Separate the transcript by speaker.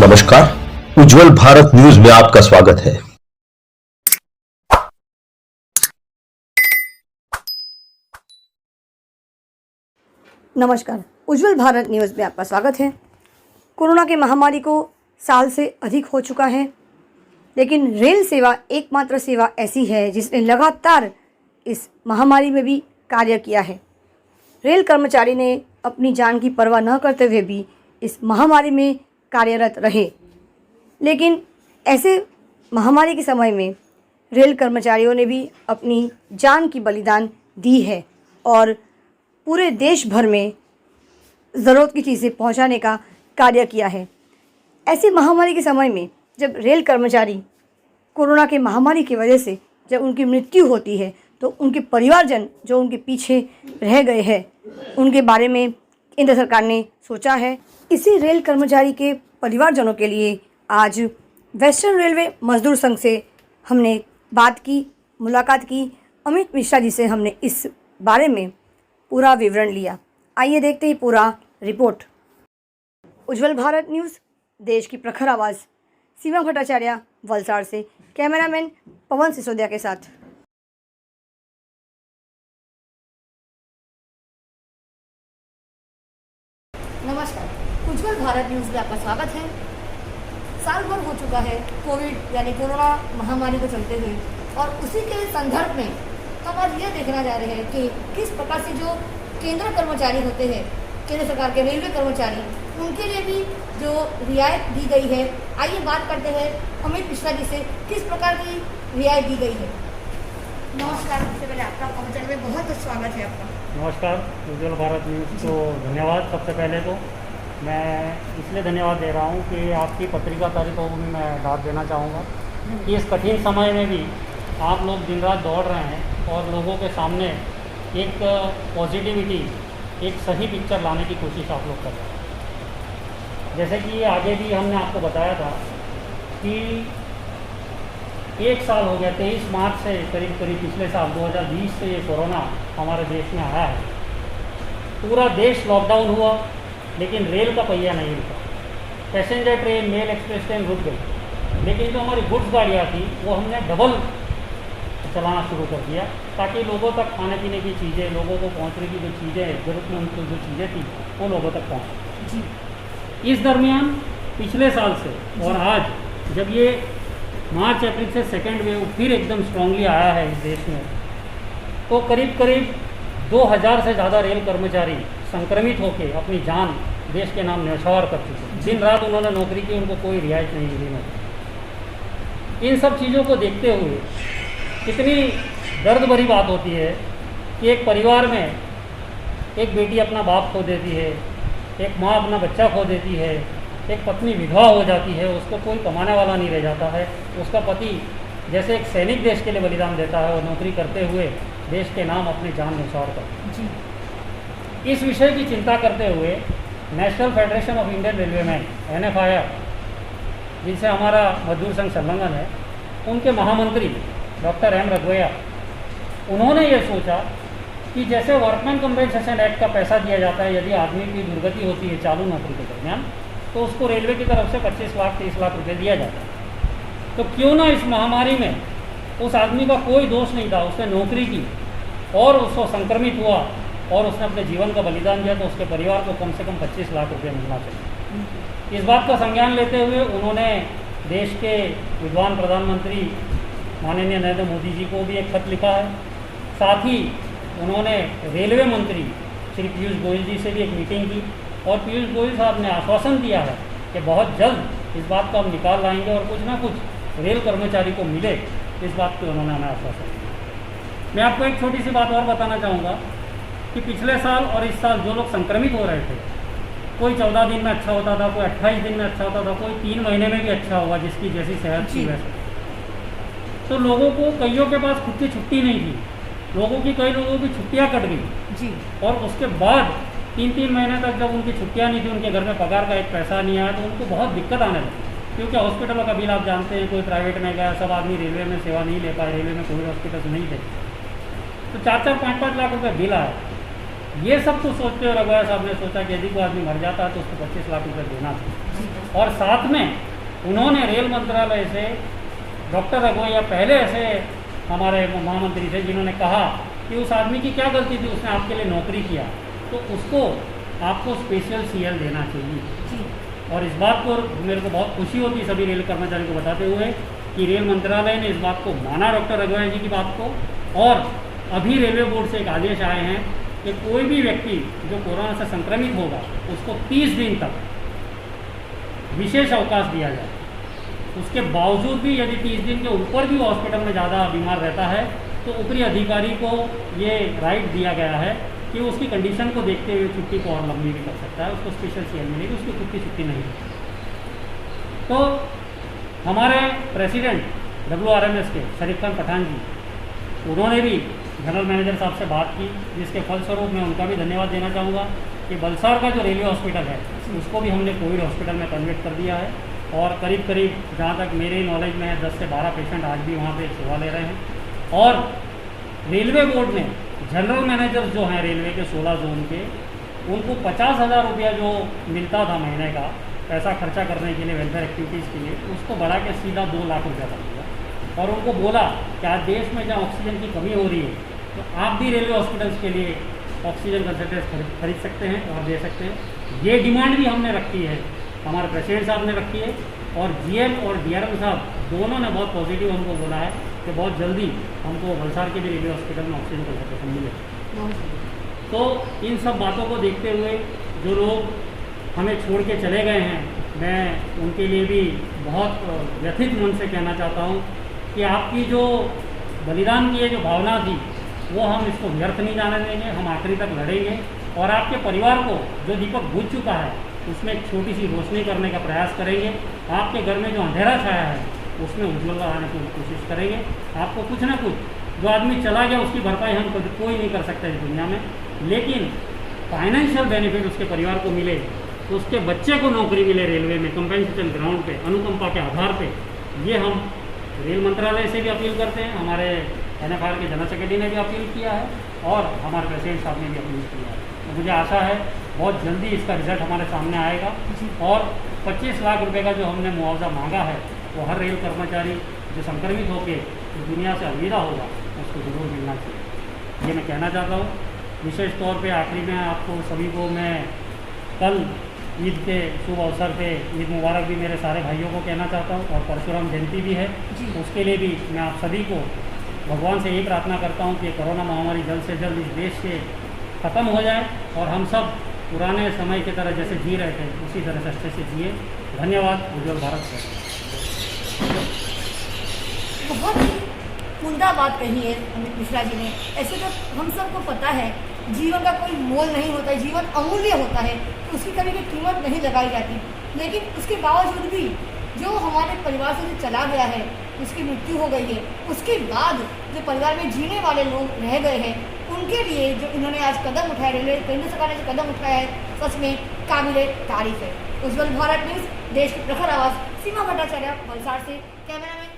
Speaker 1: नमस्कार, उज्जवल भारत न्यूज में आपका स्वागत है।
Speaker 2: नमस्कार, उज्जवल भारत न्यूज़ में आपका स्वागत है। कोरोना की महामारी को साल से अधिक हो चुका है, लेकिन रेल सेवा एकमात्र सेवा ऐसी है जिसने लगातार इस महामारी में भी कार्य किया है। रेल कर्मचारी ने अपनी जान की परवाह न करते हुए भी इस महामारी में कार्यरत रहे, लेकिन ऐसे महामारी के समय में रेल कर्मचारियों ने भी अपनी जान की बलिदान दी है और पूरे देश भर में ज़रूरत की चीज़ें पहुंचाने का कार्य किया है। ऐसी महामारी के समय में जब रेल कर्मचारी कोरोना के महामारी की वजह से जब उनकी मृत्यु होती है तो उनके परिवारजन जो उनके पीछे रह गए हैं उनके बारे में केंद्र सरकार ने सोचा है। इसी रेल कर्मचारी के परिवारजनों के लिए आज वेस्टर्न रेलवे मजदूर संघ से हमने बात की, मुलाकात की। अमित मिश्रा जी से हमने इस बारे में पूरा विवरण लिया। आइए देखते ही पूरा रिपोर्ट। उज्जवल भारत न्यूज़, देश की प्रखर आवाज़, सीमा भट्टाचार्य, वलसाड़ से कैमरामैन पवन सिसोदिया के साथ। नमस्कार, उज्जवल भारत न्यूज़ में आपका स्वागत है। साल भर हो चुका है कोविड यानी कोरोना महामारी को चलते हुए, और उसी के संदर्भ में हम आज ये देखना जा रहे हैं कि किस प्रकार से जो केंद्र कर्मचारी होते हैं, केंद्र सरकार के रेलवे कर्मचारी, उनके लिए भी जो रियायत दी गई है। आइए बात करते हैं अमित मिश्रा जी से, किस प्रकार की रियायत दी गई है। नमस्कार, सबसे पहले आपका पहुँचने में बहुत बहुत स्वागत है आपका।
Speaker 3: नमस्कार, उज्जवल भारत न्यूज़ को धन्यवाद। सबसे पहले तो मैं इसलिए धन्यवाद दे रहा हूँ कि आपकी पत्रिकाधारी को भी मैं दाद देना चाहूँगा कि इस कठिन समय में भी आप लोग दिन रात दौड़ रहे हैं और लोगों के सामने एक पॉजिटिविटी, एक सही पिक्चर लाने की कोशिश आप लोग कर रहे हैं। जैसे कि आगे भी हमने आपको बताया था कि एक साल हो गया, 23 मार्च से करीब पिछले साल 2020 से ये कोरोना हमारे देश में आया है। पूरा देश लॉकडाउन हुआ, लेकिन रेल का पहिया नहीं रुका। Passenger train, mail express train रुक गई, लेकिन जो हमारी गुड्स गाड़ियाँ थी वो हमने डबल चलाना शुरू कर दिया, ताकि लोगों तक खाने पीने की चीज़ें, लोगों को पहुंचने की जो चीज़ें, ज़रूरतमंद जो चीज़ें थी वो लोगों तक पहुँची। इस दरमियान पिछले साल से और आज जब ये मार्च अप्रैल से सेकेंड वेव फिर एकदम स्ट्रांगली आया है इस देश में, तो करीब 2000 से ज़्यादा रेल कर्मचारी संक्रमित होकर अपनी जान देश के नाम न्यौछावर कर चुके। दिन रात उन्होंने नौकरी की, उनको कोई रियायत नहीं मिली नौकरी। इन सब चीज़ों को देखते हुए कितनी दर्द भरी बात होती है कि एक परिवार में एक बेटी अपना बाप खो देती है, एक माँ अपना बच्चा खो देती है, एक पत्नी विधवा हो जाती है, उसको कोई कमाने वाला नहीं रह जाता है, उसका पति जैसे एक सैनिक देश के लिए बलिदान देता है और नौकरी करते हुए देश के नाम अपनी जान न्यौछावर करता है। इस विषय की चिंता करते हुए national federation of Indian railwaymen NFIR, जिनसे हमारा मजदूर संघ संलग्न है, उनके महामंत्री डॉक्टर M रघुवैया, उन्होंने ये सोचा कि जैसे वर्कमैन कंपेंसेशन एक्ट का पैसा दिया जाता है, यदि आदमी की दुर्गति होती है चालू नौकरी के दरमियान, तो उसको रेलवे की तरफ से 25 लाख 30 लाख रुपए दिया जाता है। तो क्यों ना इस महामारी में उस आदमी का कोई दोष नहीं था, उसने नौकरी की और उसको संक्रमित हुआ और उसने अपने जीवन का बलिदान दिया, तो उसके परिवार को कम से कम 25 लाख रुपये मिलना चाहिए। इस बात का संज्ञान लेते हुए उन्होंने देश के विद्वान प्रधानमंत्री माननीय नरेंद्र मोदी जी को भी एक खत लिखा है। साथ ही उन्होंने रेलवे मंत्री श्री पीयूष गोयल जी से भी एक मीटिंग की और पीयूष गोयल साहब ने आश्वासन दिया है कि बहुत जल्द इस बात को हम निकाल लाएंगे और कुछ ना कुछ रेल कर्मचारी को मिले, इस बात को उन्होंने हमें आश्वासन दिया। मैं आपको एक छोटी सी बात और बताना चाहूँगा कि पिछले साल और इस साल जो लोग संक्रमित हो रहे थे, कोई 14 दिन में अच्छा होता था, कोई 28 दिन में अच्छा होता था, कोई 3 महीने में भी अच्छा हुआ, जिसकी जैसी सेहत थी वैसे। तो लोगों को कईयों के पास खुद की छुट्टी नहीं थी, कई लोगों की छुट्टियां कट गई जी, और उसके बाद 3-3 महीने तक जब उनकी छुट्टियां नहीं थी, उनके घर में पगार का एक पैसा नहीं आया, तो उनको बहुत दिक्कत आने लगी। क्योंकि हॉस्पिटलों का बिल आप जानते हैं, कोई प्राइवेट में गया, सब आदमी रेलवे में सेवा नहीं ले पाए, रेलवे में कोविड हॉस्पिटल नहीं थे, तो 4-4, 5-5 लाख रुपये बिल आया। ये सब कुछ सोचते हुए रघुवर साहब ने सोचा कि यदि कोई आदमी मर जाता है तो उसको 25 लाख रुपए देना चाहिए। और साथ में उन्होंने रेल मंत्रालय से डॉक्टर रघुवैया पहले ऐसे हमारे महामंत्री थे जिन्होंने कहा कि उस आदमी की क्या गलती थी, उसने आपके लिए नौकरी किया, तो उसको आपको स्पेशल CL देना चाहिए। और इस बात को मेरे को बहुत खुशी होती सभी रेल कर्मचारी को बताते हुए कि रेल मंत्रालय ने इस बात को माना, डॉक्टर रघुवैया जी की बात को। और अभी रेलवे बोर्ड से एक आदेश आए हैं कि कोई भी व्यक्ति जो कोरोना से संक्रमित होगा उसको 30 दिन तक विशेष अवकाश दिया जाए। उसके बावजूद भी यदि 30 दिन के ऊपर भी हॉस्पिटल में ज़्यादा बीमार रहता है तो ऊपरी अधिकारी को ये राइट दिया गया है कि उसकी कंडीशन को देखते हुए छुट्टी को और लंबी भी कर सकता है, उसको स्पेशल CL मिलेगी, उसकी खुद की छुट्टी नहीं। तो हमारे प्रेसिडेंट WRMS के शरीफ खान पठान जी, उन्होंने भी जनरल मैनेजर साहब से बात की, जिसके फलस्वरूप मैं उनका भी धन्यवाद देना चाहूँगा कि बलसाड़ का जो रेलवे हॉस्पिटल है उसको भी हमने कोविड हॉस्पिटल में कन्वर्ट कर दिया है। और करीब करीब जहाँ तक मेरे नॉलेज में 10 से 12 पेशेंट आज भी वहाँ पे सेवा ले रहे हैं। और रेलवे बोर्ड ने जनरल मैनेजर जो हैं रेलवे के 16 जोन के, उनको 50,000 रुपया जो मिलता था महीने का पैसा खर्चा करने के लिए वेलफेयर एक्टिविटीज़ के लिए, उसको बढ़ा के सीधा 2 लाख रुपया कर दिया। और उनको बोला कि आज देश में जहाँ ऑक्सीजन की कमी हो रही है तो आप भी रेलवे हॉस्पिटल्स के लिए ऑक्सीजन कंसनट्रेटर खरीद सकते हैं और दे सकते हैं। ये डिमांड भी हमने रखी है, हमारे प्रेसिडेंट साहब ने रखी है। और GM और DRM साहब दोनों ने बहुत पॉजिटिव हमको बोला है कि बहुत जल्दी हमको वलसाड़ के भी रेलवे हॉस्पिटल में ऑक्सीजन कंसनट्रेशन मिले। तो इन सब बातों को देखते हुए जो लोग हमें छोड़ के चले गए हैं, मैं उनके लिए भी बहुत व्यथित मन से कहना चाहता हूँ कि आपकी जो बलिदान की ये जो भावना थी वो हम इसको व्यर्थ नहीं जाने देंगे, हम आखिरी तक लड़ेंगे। और आपके परिवार को जो दीपक बुझ चुका है उसमें एक छोटी सी रोशनी करने का प्रयास करेंगे। आपके घर में जो अंधेरा छाया है उसमें उज्ज्वल लाने की कोशिश करेंगे। आपको कुछ ना कुछ, जो आदमी चला गया उसकी भरपाई हम कोई नहीं कर सकता इस दुनिया में, लेकिन फाइनेंशियल बेनिफिट उसके परिवार को मिले, तो उसके बच्चे को नौकरी मिले रेलवे में कंपेंसेशन ग्राउंड पे, अनुकंपा के आधार पे, ये हम रेल मंत्रालय से भी अपील करते हैं। हमारे NFR के जनरल सेक्रेटरी ने भी अपील किया है और हमारे प्रेसिडेंट साहब ने भी अपील किया है। तो मुझे आशा है बहुत जल्दी इसका रिजल्ट हमारे सामने आएगा और 25 लाख रुपए का जो हमने मुआवजा मांगा है वो हर रेल कर्मचारी जो संक्रमित होकर इस दुनिया से अलविदा होगा उसको ज़रूर मिलना चाहिए, ये मैं कहना चाहता हूँ। विशेष तौर पे आखिरी में आपको सभी को मैं कल ईद के शुभ अवसर पे ईद मुबारक भी मेरे सारे भाइयों को कहना चाहता हूँ। और परशुराम जयंती भी है, उसके लिए भी मैं आप सभी को भगवान से यही प्रार्थना करता हूँ कि कोरोना महामारी जल्द से जल्द इस देश से ख़त्म हो जाए और हम सब पुराने समय की तरह जैसे जी रहे थे उसी तरह से अच्छे से जिए। धन्यवाद। उज्ज्वल भारत से
Speaker 2: बहुत ही उम्दा बात कही है अमित मिश्रा जी ने। ऐसे तो हम सबको पता है जीवन का कोई मोल नहीं होता है, जीवन अमूल्य होता है, तो उसकी कभी कोई कीमत नहीं लगाई जाती। लेकिन उसके बावजूद भी जो हमारे परिवार से जो चला गया है, उसकी मृत्यु हो गई है, उसके बाद जो परिवार में जीने वाले लोग रह गए हैं उनके लिए जो इन्होंने आज कदम उठाया, रेलवे केंद्र सरकार ने जो कदम उठाया है सच में काबिले तारीफ है। उज्ज्वल भारत न्यूज़, देश की प्रखर आवाज़, सीमा भट्टाचार्य, वलसाड़ से। कैमरामैन